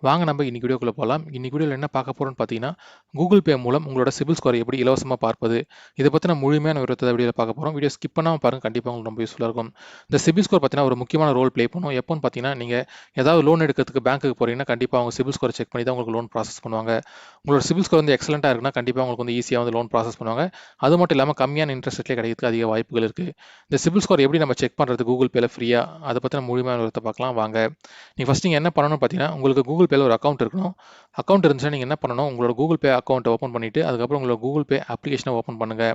வாங்க நம்ம இன்னைக்கு வீடியோக்குள்ள போகலாம். இன்னைக்கு வீடியோவில் என்ன பார்க்க போறோம்னு பார்த்தீங்கன்னா, கூகுள் பே மூலம் உங்களோட சிபில் ஸ்கோரை எப்படி இலவசமா பார்ப்பது? இதை பத்தின முழுமையான விவரத்தை வீடியோவில் பார்க்க போறோம். வீடியோ ஸ்கிப் பண்ணாம பாருங்க. கண்டிப்பா உங்களுக்கு ரொம்ப யூஸ்ஃபுல்லா இருக்கும். இந்த சிபில் ஸ்கோர் பார்த்தீங்கன்னா ஒரு முக்கியமான ரோல் ப்ளே பண்ணும். எப்போன்னு பார்த்தீங்கன்னா, நீங்க ஏதாவது லோன் எடுக்கிறதுக்கு பேங்க்குக்கு போறீங்கன்னா, கண்டிப்பா அவங்க சிபில் ஸ்கோரை செக் பண்ணி தான் உங்களுக்கு லோன் ப்ராசஸ் பண்ணுவாங்க. உங்களோட சிபில் ஸ்கோர் வந்து எக்ஸலென்ட்டா இருக்குன்னா, கண்டிப்பா உங்களுக்கு வந்து ஈஸியா வந்து லோன் ப்ராசஸ் பண்ணுவாங்க. அது மட்டும் இல்லாம கம்மியான இன்ட்ரெஸ்ட் ரேட்லயே கிடைக்கிறதுக்கு அதிக வாய்ப்புகள் இருக்கு. இந்த சிபில் ஸ்கோர் எப்படி நம்ம செக் பண்றது கூகுள் பேல ஃப்ரீயா? அதை பத்தின முழுமையான விவரத்தை பார்க்கலாம் வாங்க. நீங்க என்ன பண்ணணும்னு பார்த்தீங்கன்னா, உங்களுக்கு கூகுள் பேல ஒரு அக்கவுண்ட் இருக்கணும். அக்கவுண்ட் இருந்துச்சுன்னா நீங்க என்ன பண்ணணும், உங்களோட கூகுள் பே அக்கவுண்ட்ட ஓப்பன் பண்ணிட்டு, அதுக்கப்புறம் உங்களோட கூகுள் பே அப்ளிகேஷனை ஓப்பன் பண்ணுங்க.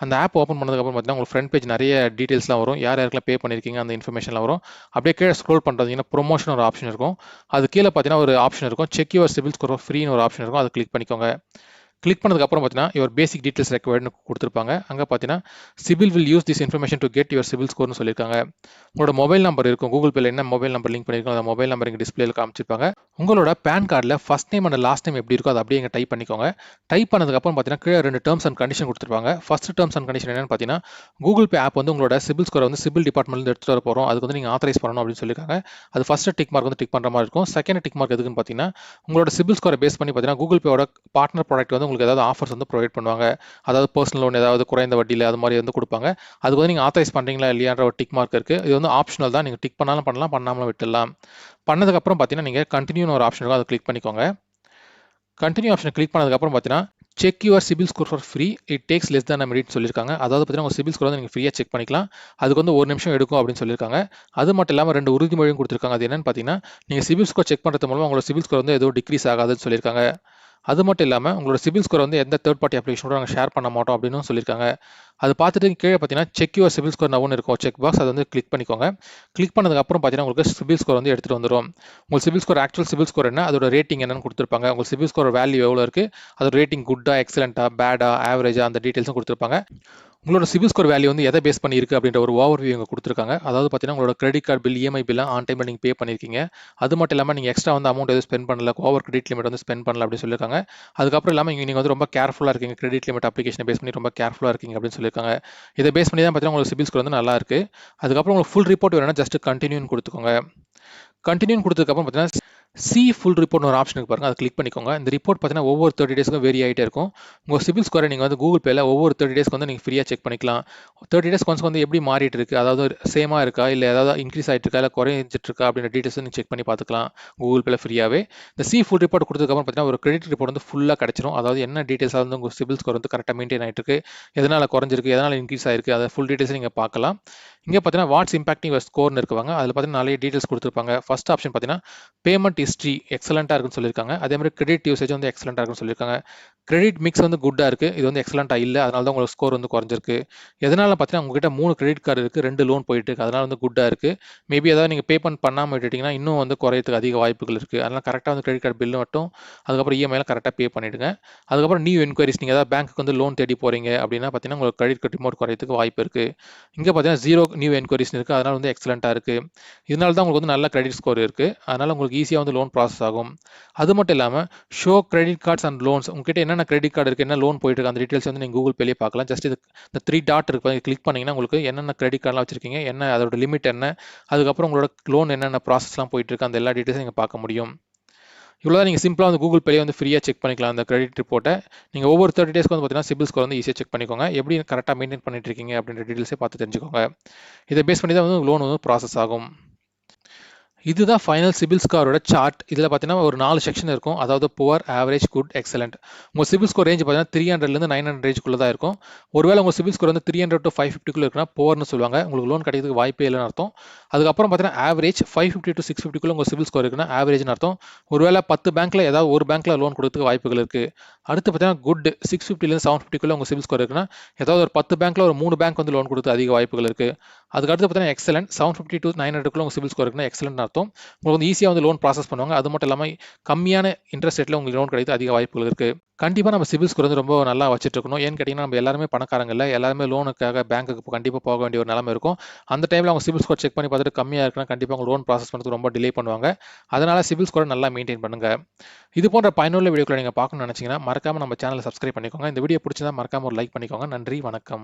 அந்த ஆப் ஓப்பன் பண்ணதுக்கப்புறம் பார்த்தீங்கன்னா, உங்களுக்கு ஃப்ரண்ட் பேஜ் நெறைய டீட்டெயில்ஸ்லாம் வரும். யார் யாருக்கெல்லாம் பே பண்ணியிருக்கீங்க அந்த இன்ஃபர்மேஷன்லாம் வரும். அப்படியே கீழ ஸ்க்ரோல் பண்றீங்கன்னா, ப்ரொமோஷன் ஒரு ஆப்ஷன் இருக்கும். அது கீழ பார்த்தீங்கன்னா, ஒரு ஆப்ஷன் இருக்கும். செக் யுவர் சிபில் ஸ்கோர் ஃப்ரீன்னு ஒரு ஆப்ஷன் இருக்கும். அத கிளிக் பண்ணிக்கோங்க. கிளிக் பண்ணதுக்கப்புறம் பார்த்தீங்கன்னா, யுவர் பேசிக் டீட்டெயில்ஸ் ரெக்வயர்ட்னு குடுத்துருப்பாங்க. அங்க பார்த்தீங்கன்னா, CIBIL will use this information to get your CIBIL ஸ்கோர்னு சொல்லியிருக்காங்க. உங்களோட மொபைல் நம்பர் இருக்கும். கூகுள் பேல என்ன மொபைல் நம்பர் லிங்க் பண்ணியிருக்கோம், அந்த மொபைல் நம்பர் இங்க டிஸ்ப்ளேல காமிச்சிருப்பாங்க. உங்களோட பான் கார்டுல first name and last name எப்படி இருக்கோ, அத அப்படியே இங்க டைப் பண்ணிக்கோங்க. டைப் பண்ணதுக்கப்புறம் பார்த்தீங்கன்னா, கீழ 2 டெர்ம்ஸ் அண்ட் கண்டிஷன் குடுத்துருப்பாங்க. ஃபர்ஸ்ட் டெர்ம்ஸ் அண்ட் கண்டிஷன் என்னன்னு பார்த்தீங்கன்னா, கூகுள் பே ஆப் வந்து உங்களோட சிபில் ஸ்கோர வந்து சிபில் டிபார்ட்மெண்ட்லேருந்து எடுத்துட்டு வர போறோம். அதுக்கு வந்து நீங்க ஆத்தரைஸ் பண்ணணும் அப்படின்னு சொல்லியிருக்காங்க. அது ஃபர்ஸ்ட் டிக் மார்க் வந்து டிக் பண்ற மாரி இருக்கும். செகண்ட் டிக் மார்க் எதுக்குன்னு பார்த்தீங்கன்னா, உங்களோட சிபில் ஸ்கோர பேஸ் பண்ணி பார்த்தீங்கன்னா, கூகுள் பேவோட பார்ட்னர் ப்ராடக்ட் வந்து உங்களுக்கு ஏதாவது ஆஃபர்ஸ் வந்து ப்ரொவைட் பண்ணுவாங்க. அதாவது பர்சனல் லோன் ஏதாவது குறைந்த வட்டியில அது மாரி வந்து குடுப்பாங்க. அதுக்கு வந்து நீங்க ஆத்தரைஸ் பண்றீங்களா இல்லையான்ற ஒரு டிக் மார்க் இருக்கு. இது வந்து ஆப்ஷனல் தான். நீங்க டிக் பண்ணாலும் பண்ணலாம், பண்ணாமலும் விட்டுடலாம். பண்ணதுக்கப்புறம் பார்த்தீங்கன்னா, நீங்க கன்டினியூன்னு ஒரு ஆப்ஷன் இருக்கும். அத கிளிக் பண்ணிக்கோங்க. கன்டினியூ ஆப்ஷன கிளிக் பண்ணதுக்கப்புறம் பார்த்தீங்கன்னா, check your CIBIL score for free. It takes less than a மினிட்னு சொல்லியிருக்காங்க. அதாவது பார்த்தீங்கன்னா, உங்க சிபில் ஸ்கோர் வந்து நீங்க ஃப்ரீயா செக் பண்ணிக்கலாம். அதுக்கு வந்து 1 நிமிஷம் எடுக்கும் அப்படின்னு சொல்லியிருக்காங்க. அது மட்டும் இல்லாம 2 உறுதிமொழியும் குடுத்துருக்காங்க. அது என்னன்னு பார்த்தீங்கன்னா, நீங்க சிபில் ஸ்கோர் செக் பண்றது மூலமா உங்களோட சிபில் ஸ்கோர் வந்து எதுவும் டிக்ரீஸ் ஆகாதுன்னு சொல்லியிருக்காங்க. அது மட்டும் இல்லாம உங்களோட சிபில் ஸ்கோர் வந்து எந்த தேர்ட் பார்ட்டி அப்ளிகேஷனோட நாங்க ஷேர் பண்ண மாட்டோம் அப்படின்னு சொல்லியிருக்காங்க. அது பார்த்துட்டு கீழ பார்த்தீங்கன்னா, செக் யுவர் சிபில் ஸ்கோர் நவ்னு இருக்கும் செக் பாக்ஸ். அத வந்து கிளிக் பண்ணிக்கோங்க. கிளிக் பண்ணதுக்கப்புறம் பார்த்தீங்கன்னா, உங்களுக்கு சிபில் ஸ்கோர் வந்து எடுத்துட்டு வந்துரும். உங்க CIBIL score actual CIBIL score என்ன? அதோட ரேட்டிங் என்னன்னு குடுத்துருப்பாங்க. உங்க சிபில் ஸ்கோர் வேல்யூ எவ்வளோ இருக்கு? அதோட ரேட்டிங் குட்டா, எக்ஸலென்ட்டா, பேடா, ஆவரேஜா அந்த டீட்டெயில்ஸும் குடுத்துருப்பாங்க. உங்களோட சிபில் ஸ்கோர் வேல்யூ வந்து எதை பேஸ் பண்ணி இருக்கு அப்படின்ற ஒரு ஓவர்வியூ இங்க குடுத்துருக்காங்க. அதாவது பார்த்தீங்கன்னா, உங்களோட கிரெடிட் கார்டு பில், இஎம்ஐ பில்லாம் ஆன் டைம்ல நீங்க பே பண்ணியிருக்கீங்க. அது மட்டும் இல்லாம நீங்க எக்ஸ்ட்ரா வந்து அமௌண்ட் எதுவும் ஸ்பெண்ட் பண்ணல, ஓவர் கிரெடிட் லிமிட் வந்து ஸ்பெண்ட் பண்ணல அப்படின்னு சொல்லியிருக்காங்க. அதுக்கப்புறம் இல்லாம நீங்க வந்து ரொம்ப கேர்ஃபுல்லா இருக்கீங்க. கிரெடிட் லிமிட் அப்ளிகேஷன பேஸ் பண்ணி ரொம்ப கேர்ஃபுல்லா இருக்கீங்க அப்படின்னு சொல்லியிருக்காங்க. இத பேஸ் பண்ணி தான் பார்த்தீங்கன்னா, உங்களுக்கு சிபில் ஸ்கோர் வந்து நல்லா இருக்கு. அதுக்கப்புறம் உங்களுக்கு ஃபுல் ரிப்போர்ட் வேணும்னா ஜஸ்ட் கன்டினியூன்னு குடுத்துக்கோங்க. கன்டினியூன்னு குடுத்ததுக்கப்புறம் பார்த்தீங்கன்னா, சி ஃபுல் ரிப்போர்ட்னு ஒரு ஆப்ஷன் இருக்கு பாருங்க. அத கிளிக் பண்ணிக்கோங்க. இந்த ரிப்போர்ட் பார்த்தீங்கன்னா, ஒவ்வொரு 30 டேஸ்க்கும் வேரி ஆயிட்டே இருக்கும். உங்க சிபில் ஸ்கோர நீங்க வந்து கூகுள் பேல ஒவ்வொரு 30 டேஸ்க்கு வந்து நீங்க ஃப்ரீயா செக் பண்ணிக்கலாம். 30 டேஸ்க்கு ஒன்ஸ் வந்து எப்படி மாறிட்டு இருக்கு? அதாவது சேமா இருக்கா? இல்ல ஏதாவது இன்கிரீஸ் ஆயிட்டு இருக்கா? இல்ல குறைஞ்சிட்டு இருக்கா? அப்படின்ற டீட்டெயில்ஸ நீங்க செக் பண்ணி பார்த்துக்கலாம். கூகுள் பேல ஃப்ரீயாவே. இந்த சி ஃபுல் ரிப்போர்ட் குடுத்ததுக்கப்புறம் பார்த்தீங்கன்னா, ஒரு கிரெடிட் ரிப்போர்ட் வந்து ஃபுல்லா கிடைச்சிரும். அதாவது என்ன டீட்டெயில்ஸா வந்து உங்க சிபில் ஸ்கோர் வந்து கரெக்ட்டா மெயின்டெயின் ஆயிட்டு இருக்கு. எதனால குறைஞ்சிருக்கு? எதனால இன்கிரீஸ் ஆயிருக்கு? அத ஃபுல் டீட்டெயில்ஸ நீங்க பார்க்கலாம். இங்க பார்த்தீங்கன்னா, வாட்ஸ் இம்பாக்டிங் யுவர் ஸ்கோர்ன்னு இருக்குவாங்க. அதுல பார்த்தீங்கன்னா, நெறைய டீட்டெயில்ஸ் குடுத்திருப்பாங்க. ஃபர்ஸ்ட் ஆப்ஷன் பார்த்தீங்கன்னா, பேமெண்ட் ஹிஸ்டரி எக்ஸலென்ட்டா இருக்குன்னு சொல்லியிருக்காங்க. அதே மாதிரி கிரெடிட் யூசேஜ் வந்து எக்ஸலென்ட்டா இருக்குன்னு சொல்லியிருக்காங்க. கிரெடிட் மிக்ஸ் வந்து குட்டா இருக்கு. இது வந்து எக்ஸலென்ட்டா இல்ல. அதனால தான் உங்களுக்கு ஸ்கோர் வந்து குறைஞ்சிருக்கு. எதனால பார்த்தீங்கன்னா, உங்ககிட்ட 3 கிரெடிட் கார்டு இருக்கு. 2 லோன் போயிட்டு இருக்கு. அதனால வந்து குட்டா இருக்கு. மேபி ஏதாவது நீங்க பேமெண்ட் பண்ணாம விட்டுட்டீங்கன்னா, இன்னும் வந்து குறையறதுக்கு அதிக வாய்ப்புகள் இருக்கு. அதனால கரெக்ட்டா வந்து கிரெடிட் கார்டு பில் மட்டும், அதுக்கப்புறம் இஎம்ஐலாம் கரெக்ட்டா பே பண்ணிடுங்க. அதுக்கப்புறம் நியூ என்குயரீஸ் நீங்க ஏதாவது பேங்க்குக்கு வந்து லோன் தேடி போறீங்க அப்படின்னா பார்த்தீங்கன்னா, உங்களுக்கு கிரெடிட் கார்டு ரிமோட் குறையறதுக்கு வாய்ப்பு இருக்கு. இங்க பார்த்தீங்கன்னா, 0 நியூ என்குயரீஸ்ன்னு இருக்கு. அதனால வந்து எக்ஸலென்ட்டா இருக்கு. இதனால தான் உங்களுக்கு வந்து நல்ல கிரெடிட் ஸ்கோர் இருக்கு. அதனால உங்களுக்கு ஈஸியா வந்து லோன் ப்ராசஸ் ஆகும். அது மட்டும் இல்லாம show credit cards and loans உங்ககிட்ட என்னென்ன கிரெடிட் கார்டு இருக்கு, என்ன லோன் போயிட்டு இருக்கு அந்த டீடைல்ஸ் வந்து நீங்க கூகுள் பேலயே பார்க்கலாம். ஜஸ்ட் இது இந்த 3 டாட் இருக்கு பாருங்க, கிளிக் பண்ணீங்கன்னா உங்களுக்கு என்னென்ன கிரெடிட் கார்ட்லாம் வச்சிருக்கீங்க, என்ன அதோட லிமிட் என்ன, அதுக்கப்புறம் உங்களோட லோன் என்னென்ன ப்ராசஸ்லாம் போயிட்டு இருக்கு அந்த எல்லா டீடைல்ஸும் நீங்க பார்க்க முடியும். இவ்வளோதான் நீங்க சிம்பிளா வந்து கூகுள் பேலயே வந்து ஃப்ரீயா செக் பண்ணிக்கலாம் அந்த கிரெடிட் ரிப்போர்ட்ட. நீங்க ஒவ்வொரு 30 டேஸ்க்கு வந்து பார்த்தீங்கன்னா, சிபில் ஸ்கோர் வந்து ஈஸியா செக் பண்ணிக்கோங்க. எப்படி கரெக்ட்டா மெயின்டெயின் பண்ணிட்டு இருக்கீங்க அப்படின்ற டீடைல்ஸே பார்த்து தெரிஞ்சுக்கோங்க. இத பேஸ் பண்ணி தான் வந்து லோன் வந்து ப்ராசஸ் ஆகும். இதுதான் ஃபைனல் சிபில் ஸ்கோரோட சார்ட். இதில பார்த்தீங்கன்னா, ஒரு 4 செக்ஷன் இருக்கும். அதாவது புவர், ஆவரேஜ், குட், எக்ஸலென்ட். உங்க சிபில் ஸ்கோர் ரேஞ்ச் பார்த்தீங்கன்னா 300லேருந்து 900 ரேஞ்சுக்குள்ள தான் இருக்கும். ஒருவேளை உங்க சிபில் ஸ்கோர் வந்து 300 to 550க்குள்ள இருக்குன்னா புவர்ன்னு சொல்லுவாங்க. உங்களுக்கு லோன் கிடைக்கிறதுக்கு வாய்ப்பே இல்லைன்னு அர்த்தம். அதுக்கப்புறம் பார்த்தீங்கன்னா, ஆவரேஜ் 550 to 650க்குள்ள உங்க சிபில் ஸ்கோர் இருக்குன்னா ஆவரேஜ்னு அர்த்தம். ஒருவேளை 10 பேங்க்ல ஏதாவது ஒரு பேங்க்ல லோன் கொடுக்கிறதுக்கு வாய்ப்புகள் இருக்கு. அடுத்து பார்த்தீங்கன்னா, குட் 650லேருந்து 750க்குள்ள உங்க சிபில் ஸ்கோர் இருக்குன்னா, ஏதாவது ஒரு 10 பேங்க்ல ஒரு 3 பேங்க் வந்து லோன் கொடுத்து அதிக வாய்ப்புகள் இருக்கு. அதுக்கு அடுத்து பார்த்தீங்கன்னா, எக்ஸலென்ட் 750 to 900க்குள்ள உங்க சிபில் ஸ்கோர் இருக்குன்னா எக்ஸலென்ட்னு அர்த்தம். உங்களுக்கு வந்து ஈஸியா வந்து லோன் ப்ராசஸ் பண்ணுவாங்க. அது மட்டும் இல்லாம கம்மியான இன்ட்ரெஸ்ட் ரேட்ல உங்களுக்கு லோன் கிடைக்க அதிக வாய்ப்புகள் இருக்கு. கண்டிப்பா நம்ம சிபில் ஸ்கோர் வந்து ரொம்ப நல்லா வச்சுட்டு இருக்கணும். ஏன்னு கேட்டீங்கன்னா, நம்ம எல்லாருமே பணக்காரங்க இல்ல. எல்லாருமே லோனுக்காக பேங்க்குக்கு கண்டிப்பா போக வேண்டிய ஒரு நிலைமை இருக்கும். அந்த டைம்ல அவங்க சிபில் ஸ்கோர் செக் பண்ணி பார்த்துட்டு கம்மியா இருக்குன்னா, கண்டிப்பா உங்க லோன் ப்ராசஸ் பண்றதுக்கு ரொம்ப டிலே பண்ணுவாங்க. அதனால சிபில் ஸ்கோர நல்லா மெயின்டெயின் பண்ணுங்க. இது போன்ற பயனுள்ள வீடியோக்களை நீங்க பார்க்கணும்னு நினைச்சீங்கன்னா, மறக்காம நம்ம சேனலை சப்ஸ்கிரைப் பண்ணிக்கோங்க. இந்த வீடியோ பிடிச்சிருந்தா மறக்காம ஒரு லைக் பண்ணிக்கோங்க. நன்றி, வணக்கம்.